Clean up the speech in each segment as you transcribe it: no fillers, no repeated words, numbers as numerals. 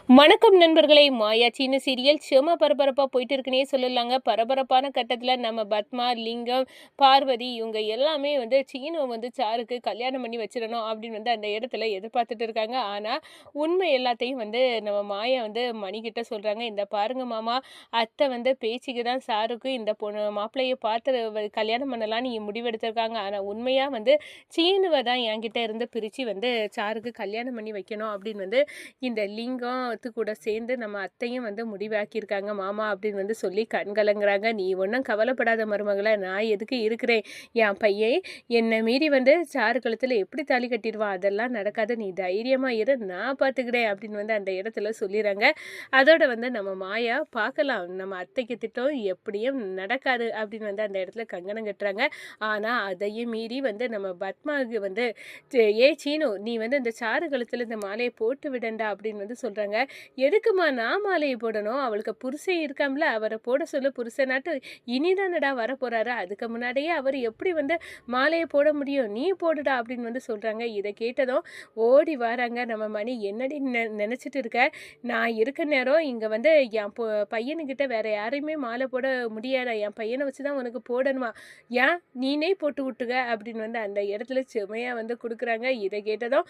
வணக்கம் நண்பர்களே, மாயாச்சின்னு சீரியல் செம பரபரப்பாக போயிட்டு இருக்குன்னே சொல்லலாங்க. பரபரப்பான கட்டத்தில் நம்ம பத்மா, லிங்கம், பார்வதி இவங்க எல்லாமே சீனு சாருக்கு கல்யாணம் பண்ணி வச்சிடணும் அப்படின்னு அந்த இடத்துல எதிர்பார்த்துட்டு இருக்காங்க. ஆனால் உண்மை எல்லாத்தையும் நம்ம மாயா மணிக்கிட்ட சொல்கிறாங்க. இந்த பாருங்க மாமா, அத்தை பேச்சுக்கு தான் சாருக்கு இந்த பொண்ணு மாப்பிள்ளையை பார்த்து கல்யாணம் பண்ணலான்னு முடிவெடுத்திருக்காங்க. ஆனால் உண்மையாக சீனுவை தான் என்கிட்ட இருந்து பிரித்து சாருக்கு கல்யாணம் பண்ணி வைக்கணும் அப்படின்னு இந்த லிங்கம் கூட சேர்ந்து நம்ம அத்தையும் முடிவாக்கியிருக்காங்க மாமா அப்படின்னு சொல்லி கண்கலங்குறாங்க. நீ ஒன்றும் கவலைப்படாத மருமகளை, நான் எதுக்கு இருக்கிறேன். என் பையன் என்னை மீறி சாரு கழுத்தில் எப்படி தாலி கட்டிடுவான், அதெல்லாம் நடக்காது, நீ தைரியமாக இரு, நான் பார்த்துக்கிறேன் அப்படின்னு அந்த இடத்துல சொல்லிடுறாங்க. அதோட நம்ம மாயா பார்க்கலாம், நம்ம அத்தைக்கு திட்டம் எப்படியும் நடக்காது அப்படின்னு அந்த இடத்துல கங்கணம் கட்டுறாங்க. ஆனால் அதையும் மீறி நம்ம பத்மாவுக்கு ஏ சீனு, நீ இந்த சாரு கழுத்தில் இந்த மாலையை போட்டு விடண்டா அப்படின்னு சொல்கிறாங்க. எதுக்குமா நான் மாலையை போடணும், அவளுக்கு புருஷன் இருக்காம்ல, அவரை போட சொல்ல, புருஷனாட்டு இனிதானடா வர போறாரு, அதுக்கு முன்னாடியே அவர் எப்படி மாலையை போட முடியும், நீ போடுடா அப்படின்னு சொல்கிறாங்க. இதை கேட்டதும் ஓடி வராங்க நம்ம மணி. என்னடி நினச்சிட்டு இருக்க, நான் இருக்க நேரம் இங்கே என் பையனுக்கிட்ட வேற யாரையுமே மாலை போட முடியாதா, என் பையனை வச்சு தான் உனக்கு போடணுமா, ஏன் நீனே போட்டு விட்டுக அப்படின்னு அந்த இடத்துல செமையாக கொடுக்குறாங்க. இதை கேட்டதும்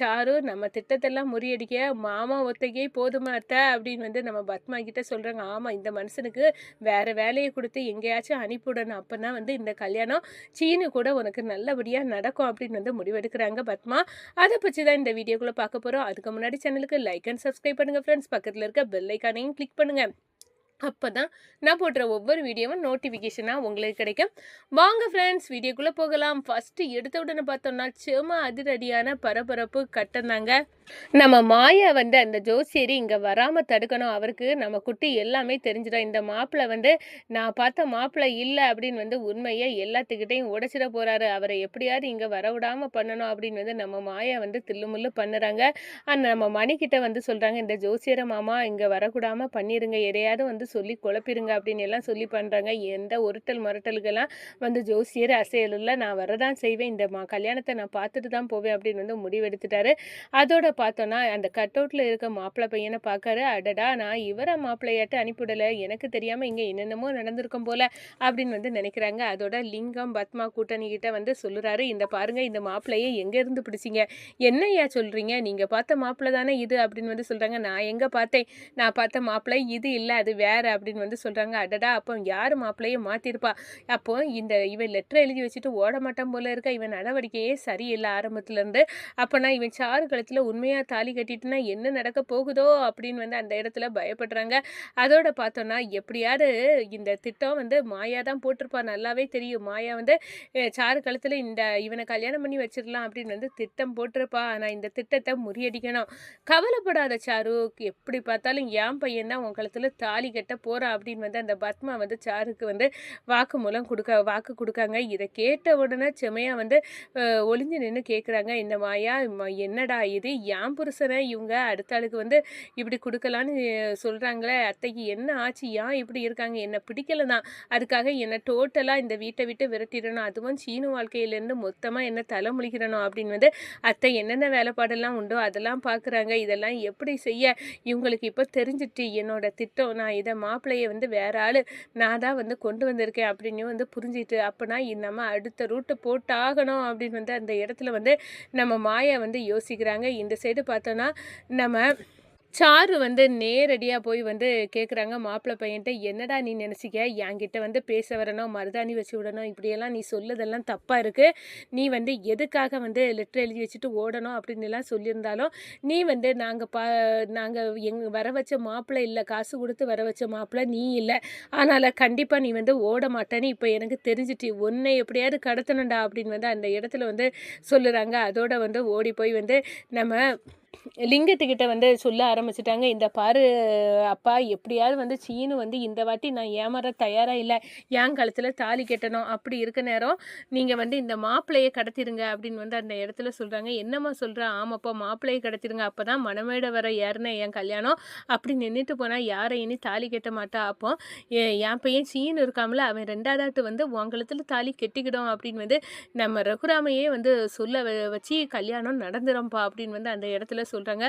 சாரு, நம்ம திட்டத்தெல்லாம் முறியடிக்க மாமா ஒத்தைக்கே போதுமா அத்தை அப்படின்னு நம்ம பத்மா கிட்ட சொல்கிறாங்க. ஆமாம், இந்த மனுஷனுக்கு வேறு வேலையை கொடுத்து எங்கேயாச்சும் அனுப்பிவிடணும், அப்போ தான் இந்த கல்யாணம் சீனு கூட உனக்கு நல்லபடியாக நடக்கும் அப்படின்னு முடிவெடுக்கிறாங்க பத்மா. அதை பற்றி தான் இந்த வீடியோக்குள்ளே பார்க்க போகிறோம். அதுக்கு முன்னாடி சேனலுக்கு லைக் அண்ட் சப்ஸ்கிரைப் பண்ணுங்கள் ஃப்ரெண்ட்ஸ். பக்கத்தில் இருக்க பெல் ஐக்கானையும் கிளிக் பண்ணுங்கள். அப்போ தான் நான் போடுற ஒவ்வொரு வீடியோவும் நோட்டிஃபிகேஷனாக உங்களுக்கு கிடைக்கும். வாங்க ஃப்ரெண்ட்ஸ், வீடியோக்குள்ளே போகலாம். ஃபஸ்ட்டு எடுத்த உடனே பார்த்தோம்னா செம அதிரடியான பரபரப்பு கட்டந்தாங்க. நம்ம மாயா அந்த ஜோசியரி இங்கே வராமல் தடுக்கணும், அவருக்கு நம்ம குட்டி எல்லாமே தெரிஞ்சிடும். இந்த மாப்பிள்ளை நான் பார்த்த மாப்பிள்ளை இல்லை அப்படின்னு உண்மையை எல்லாத்துக்கிட்டையும் உடைச்சிட போகிறாரு, அவரை எப்படியாவது இங்கே வரவிடாமல் பண்ணணும் அப்படின்னு நம்ம மாயா தில்லுமுள்ளு பண்ணுறாங்க. நம்ம மணிக்கிட்ட சொல்கிறாங்க, இந்த ஜோசியரை மாமா இங்கே வரக்கூடாமல் பண்ணிடுங்க, எதையாவது சொல்லி குழப்பிடுங்க அப்படின்னு எல்லாம் சொல்லி பண்ணுறாங்க. எந்த ஒருட்டல் மரட்டலுக்கெல்லாம் ஜோசியர் அசையலில், நான் வரதான் செய்வேன், இந்த கல்யாணத்தை நான் பார்த்துட்டு தான் போவேன் அப்படின்னு முடிவெடுத்துட்டாரு. அதோட பார்த்தோன்னா அந்த கட் அவுட்டில் இருக்க மாப்பிள்ளை பையனை பார்க்காரு. அடடா, நான் இவரை மாப்பிள்ளையாட்டு அனுப்பிவிடலை, எனக்கு தெரியாமல் இங்கே என்னென்னமோ நடந்திருக்கும் போல அப்படின்னு நினைக்கிறாங்க. அதோட லிங்கம் பத்மா கூட்டணிக்கிட்ட சொல்லுறாரு, இந்த பாருங்க, இந்த மாப்பிள்ளையை எங்கேருந்து பிடிச்சிங்க, என்னையா சொல்கிறீங்க, நீங்கள் பார்த்த மாப்பிள்ளை தானே இது அப்படின்னு சொல்கிறாங்க. நான் எங்கே பார்த்தேன், நான் பார்த்த மாப்பிள்ளை இது இல்லை, அது வேற அப்படின்னு சொல்கிறாங்க. அடடா, அப்போ யார் மாப்பிள்ளையை மாற்றிருப்பா, அப்போ இவன் லெட்டர் எழுதி வச்சுட்டு ஓட மாட்டான் போல இருக்க, இவன் நடவடிக்கையே சரியில்லை ஆரம்பத்துலேருந்து, அப்போனா இவன் சாரு கழுத்தில் உண்மையாக தாலி கட்டிட்டுனா என்ன நடக்க போகுதோ அப்படின்னு அந்த இடத்துல பயப்படுறாங்க. அதோட பார்த்தோன்னா எப்படியாவது இந்த திட்டம் மாயா தான் போட்டிருப்பா, நல்லாவே தெரியும். மாயா சாரு கழுத்தில் இவனை கல்யாணம் பண்ணி வச்சிடலாம் அப்படின்னு திட்டம் போட்டிருப்பா. ஆனால் இந்த திட்டத்தை முறியடிக்கணும். கவலைப்படாத சாரு, எப்படி பார்த்தாலும் என் பையன் தான் உன் கழுத்தில் தாலி கட்ட போறா அப்படின்னு அந்த பத்மா சாருக்கு வாக்கு கொடுக்காங்க. இதை கேட்ட உடனே செமையா ஒளிஞ்சு நின்று கேட்குறாங்க. இந்த மாயா, என்னடா இது, என் புருஷனை இவங்க அடுத்த ஆளுக்கு இப்படி கொடுக்கலான்னு சொல்கிறாங்களே, அத்தைக்கு என்ன ஆச்சு, ஏன் இப்படி இருக்காங்க, என்னை பிடிக்கல தான், அதுக்காக என்னை டோட்டலாக இந்த வீட்டை விட்டு விரட்டிடணும், அதுவும் சீனு வாழ்க்கையிலேருந்து மொத்தமாக என்ன தலைமுழிக்கிறணும் அப்படின்னு அத்தை என்னென்ன வேலைப்பாடெல்லாம் உண்டோ அதெல்லாம் பார்க்குறாங்க. இதெல்லாம் எப்படி செய்ய இவங்களுக்கு இப்போ தெரிஞ்சிட்டு, என்னோட திட்டம், நான் இதை மாப்பிள்ளையை வேற ஆள் நான் தான் கொண்டு வந்திருக்கேன் அப்படின்னு புரிஞ்சிட்டு, அப்போனா நம்ம அடுத்த ரூட்டு போட்டாகணும் அப்படின்னு அந்த இடத்துல நம்ம மாயா யோசிக்கிறாங்க. இந்த சைடு பார்த்தோன்னா நம்ம சாரு நேரடியாக போய் கேட்குறாங்க மாப்பிள்ளை பையன்ட்ட, என்னடா நீ நினச்சிக்க, என்கிட்ட பேச வரணும், மருதாணி வச்சு விடணும், இப்படியெல்லாம் நீ சொல்லதெல்லாம் தப்பாக இருக்குது, நீ எதுக்காக லெட்டர் எழுதி வச்சுட்டு ஓடணும் அப்படின்னுலாம் சொல்லியிருந்தாலும், நீ நாங்கள் வர வச்ச மாப்பிள்ளை இல்லை, காசு கொடுத்து வர வச்ச மாப்பிள்ளை நீ இல்லை, அதனால் கண்டிப்பாக நீ ஓட மாட்டேன்னு இப்போ எனக்கு தெரிஞ்சிட்டு, உன்னை எப்படியாவது கடத்தணும்டா அப்படின்னு அந்த இடத்துல சொல்லுறாங்க. அதோட ஓடி போய் நம்ம லிங்கத்துக்கிட்ட சொல்ல ஆரம்பிச்சிட்டாங்க. இந்த பாரு அப்பா, எப்படியாவது சீனு இந்த வாட்டி நான் ஏமாற தயாராக இல்லை, என் காலத்தில் தாலி கட்டணும், அப்படி இருக்க நேரம் நீங்கள் இந்த மாப்பிள்ளையை கடத்திடுங்க அப்படின்னு அந்த இடத்துல சொல்கிறாங்க. என்னம்மா சொல்கிறா, ஆமாப்பா மாப்பிள்ளையை கடத்திடுங்க, அப்போ தான் மணமேடை வர ஏறின என் கல்யாணம், அப்படி நின்றுட்டு போனால் யாரை இனி தாலி கட்ட மாட்டா, அப்போ என் பையன் சீனு இருக்காமல, அவன் ரெண்டாவதாட்டு உன் கழுத்தில் தாலி கெட்டிக்கிடும் அப்படின்னு நம்ம ரகுராமையே சொல்ல வச்சு கல்யாணம் நடந்துடும்ப்பா அப்படின்னு அந்த இடத்துல சொல்கிறாங்க.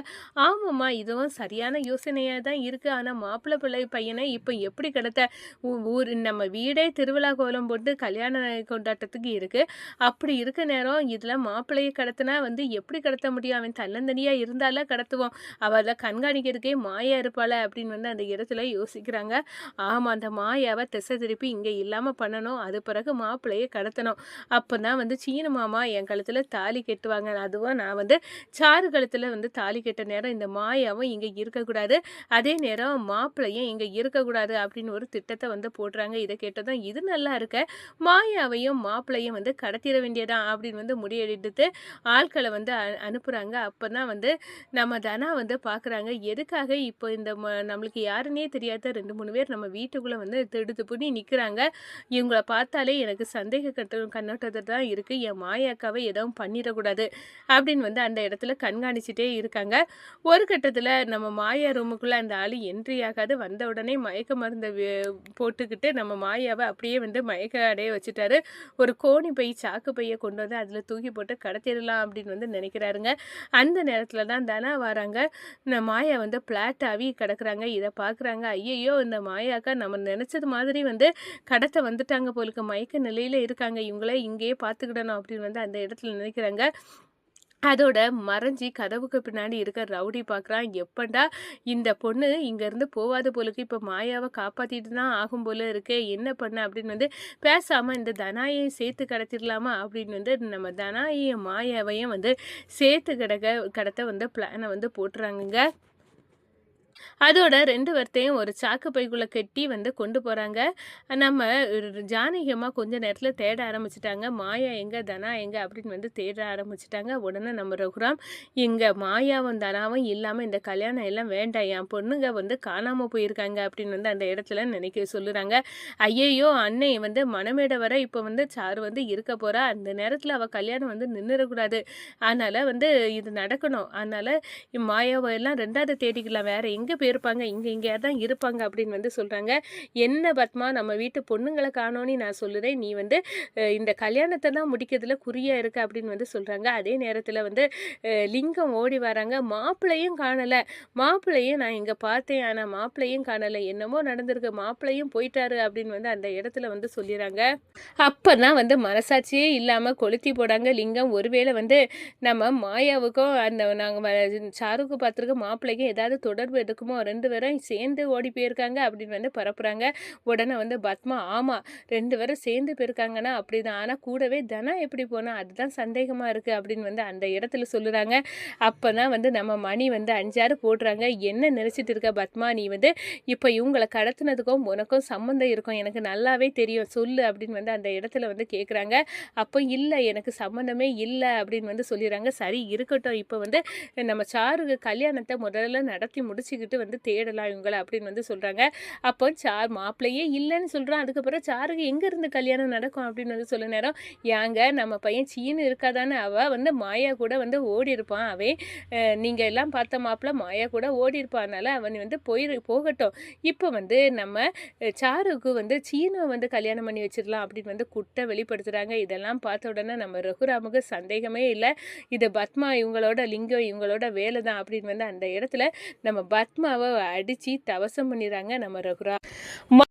ஆமாம்மா, இதுவும் சரியான யோசனையாக தான் இருக்குது. ஆனால் மாப்பிள்ளை பையனை இப்போ எப்படி கடத்த? ஊர் நம்ம வீடே திருவிழா கோலம் போட்டு கல்யாண கொண்டாட்டத்துக்கு இருக்குது. அப்படி இருக்க நேரம் இதில் மாப்பிள்ளையை கடத்தினா வந்து எப்படி கடத்த முடியும்? அவன் தன்னந்தனியாக இருந்தால கடத்துவோம். அவளை கண்காணிக்கிறதுக்கே மாயா இருப்பாள அப்படின்னு வந்து அந்த இடத்துல யோசிக்கிறாங்க. ஆமாம், அந்த மாயாவை திசை திருப்பி இங்கே இல்லாமல் பண்ணணும். அது பிறகு மாப்பிள்ளையை கடத்தணும். அப்போ தான் வந்து சீன மாமா என் கழுத்தில் தாலி கட்டுவாங்க. அதுவும் நான் வந்து சாரு கழுத்தில் வந்து தாலி கட்ட நேரம் இந்த மாயாவும் இங்கே இருக்கக்கூடாது. அதே நேரம் மாப்பிள்ளையும் இங்கே இருக்கக்கூடாது அப்படின்னு ஒரு திட்டத்தை வந்து போடுறாங்க. இதை கேட்டதும் இது நல்லா இருக்க, மாயாவையும் மாப்பிள்ளையும் வந்து கடத்திட வேண்டியதான் அப்படின்னு வந்து முடிவெடுத்து ஆட்களை வந்து அனுப்புகிறாங்க. அப்போ தான் வந்து நம்ம தனா வந்து பார்க்குறாங்க. எதுக்காக இப்போ இந்த நம்மளுக்கு யாருன்னே தெரியாத 2-3 பேர் நம்ம வீட்டுக்குள்ளே வந்து திடுத்துப்புனி நிற்கிறாங்க. இவங்கள பார்த்தாலே எனக்கு சந்தேக கண்ணோட்டத்தை தான் இருக்குது. என் மாயாக்காவை எதுவும் பண்ணிடக்கூடாது அப்படின்னு வந்து அந்த இடத்துல கண்காணிச்சுட்டே இருக்காங்க. ஒரு கட்டத்தில் நம்ம மாயா ரூமுக்குள்ளே அந்த ஆள் என்ட்ரி ஆகாது. வந்த உடனே மயக்க மருந்தை போட்டுக்கிட்டு நம்ம மாயாவை அப்படியே வந்து மயக்க அடைய வச்சுட்டாரு. ஒரு கோணி பை சாக்கு பையை கொண்டு வந்து அதில் தூக்கி போட்டு கடத்திடலாம் அப்படின்னு வந்து நினைக்கிறாருங்க. அந்த நேரத்தில் தான் தனா வராங்க. இந்த மாயா வந்து பிளாட் ஆகி கிடக்குறாங்க. இதை பார்க்குறாங்க. ஐயையோ, இந்த மாயாக்கா நம்ம நினச்சது மாதிரி வந்து கடத்த வந்துட்டாங்க போலுக்கு, மயக்க நிலையில் இருக்காங்க, இவங்களே இங்கேயே பார்த்துக்கிடணும் அப்படின்னு வந்து அந்த இடத்துல நினைக்கிறாங்க. அதோட மறைஞ்சி கதவுக்கு பின்னாடி இருக்க ரவுடி பார்க்குறான். எப்படா இந்த பொண்ணு இங்கேருந்து போகாத போலுக்கு, இப்போ மாயாவை காப்பாற்றிட்டு தான் ஆகும் போல இருக்கே, என்ன பண்ண அப்படின்னு வந்து பேசாமல் இந்த தனாயையும் சேர்த்து கடத்திடலாமா அப்படின்னு வந்து நம்ம தனாயையும் மாயாவையும் வந்து சேர்த்து கடத்த வந்து பிளானை வந்து போட்டுறாங்கங்க. அதோட 2 பேர்த்தையும் ஒரு சாக்கு பைக்குள்ளே கட்டி வந்து கொண்டு போகிறாங்க. நம்ம ஜானகி அம்மா கொஞ்ச நேரத்தில் தேட ஆரம்பிச்சிட்டாங்க. மாயா எங்கே, தனா எங்கே அப்படின்னு வந்து தேட ஆரம்பிச்சிட்டாங்க. உடனே நம்ம ரகுராம், இங்கே மாயாவும் தனாவும் இல்லாமல் இந்த கல்யாணம் எல்லாம் வேண்டாம், என் பொண்ணுங்க வந்து காணாமல் போயிருக்காங்க அப்படின்னு வந்து அந்த இடத்துல நினைக்க சொல்லுறாங்க. ஐயையோ, அன்னை வந்து மணமேடை வர இப்போ வந்து சாரு வந்து இருக்க போகிறா. அந்த நேரத்தில் அவள் கல்யாணம் வந்து நின்றுடக்கூடாது. அதனால் வந்து இது நடக்கணும். அதனால் மாயாவை எல்லாம் 2வது தேடிக்கலாம், வேறு எங்கே போயிருப்பாங்க, இங்கே தான் இருப்பாங்க அப்படின்னு வந்து சொல்கிறாங்க. என்ன பத்மா, நம்ம வீட்டு பொண்ணுங்களை காணோன்னு நான் சொல்லுறேன், நீ வந்து இந்த கல்யாணத்தை தான் முடிக்கிறதுல குறியாக இருக்க அப்படின்னு வந்து சொல்கிறாங்க. அதே நேரத்தில் வந்து லிங்கம் ஓடி வராங்க. மாப்பிள்ளையும் காணலை, மாப்பிள்ளையும் நான் இங்கே பார்த்தேன், ஆனால் மாப்பிள்ளையும் காணலை, என்னமோ நடந்திருக்கு, மாப்பிள்ளையும் போயிட்டாரு அப்படின்னு வந்து அந்த இடத்துல வந்து சொல்லிடுறாங்க. அப்போ தான் வந்து மனசாட்சியே இல்லாமல் கொளுத்தி போடாங்க லிங்கம். ஒருவேளை வந்து நம்ம மாயாவுக்கும் அந்த நாங்கள் சாருக்கு பார்த்துருக்க மாப்பிள்ளைக்கும் ஏதாவது தொடர்பு இருக்குமோ, 2 பேரும் சேர்ந்து ஓடி போயிருக்காங்க அப்படின்னு வந்து பரப்புகிறாங்க. உடனே வந்து பத்மா, ஆமாம் 2 பேரும் சேர்ந்து போயிருக்காங்கன்னா அப்படி தான், ஆனால் கூடவே தனா எப்படி போனால் அதுதான் சந்தேகமாக இருக்குது அப்படின்னு வந்து அந்த இடத்துல சொல்லுறாங்க. அப்போ தான் வந்து நம்ம மணி வந்து 5-6 போடுறாங்க. என்ன நினச்சிட்டு இருக்க பத்மா, நீ வந்து இப்போ இவங்களை கடத்தினதுக்கும் உனக்கும் சம்மந்தம் இருக்கும், எனக்கு நல்லாவே தெரியும், சொல்லு அப்படின்னு வந்து அந்த இடத்துல வந்து கேட்குறாங்க. அப்போ இல்லை, எனக்கு சம்மந்தமே இல்லை அப்படின்னு வந்து சொல்லிடுறாங்க. சரி இருக்கட்டும், இப்போ வந்து நம்ம சாருக்கு கல்யாணத்தை முதல்ல நடத்தி முடிச்சுக்கிட்டு வந்து தேடலாம் இவங்களை அப்படின்னு வந்து சொல்கிறாங்க. அப்போ மாப்பிள்ளையே இல்லைன்னு சொல்கிறான். அதுக்கப்புறம் சாருக்கு எங்கேருந்து கல்யாணம் நடக்கும் அப்படின்னு வந்து சொல்ல நேரம், ஏங்க நம்ம பையன் சீனு இருக்காதானே, அவள் வந்து மாயா கூட வந்து ஓடி இருப்பான், அவன் நீங்கள் எல்லாம் பார்த்த மாப்பிள்ளை மாயா கூட ஓடி இருப்பானால அவன் வந்து போகட்டும், இப்போ வந்து நம்ம சாருக்கு வந்து சீனுவை வந்து கல்யாணம் பண்ணி வச்சிடலாம் அப்படின்னு வந்து குட்டை வெளிப்படுத்துகிறாங்க. இதெல்லாம் பார்த்த உடனே நம்ம ரகுராமுக்கு சந்தேகமே இல்லை, இது பத்மா இவங்களோட லிங்கம் இவங்களோட வேலை தான் அப்படின்னு வந்து அந்த இடத்துல நம்ம பத்மாவை அடித்து தவசம் பண்ணிடுறாங்க நம்ம ரகுராம்.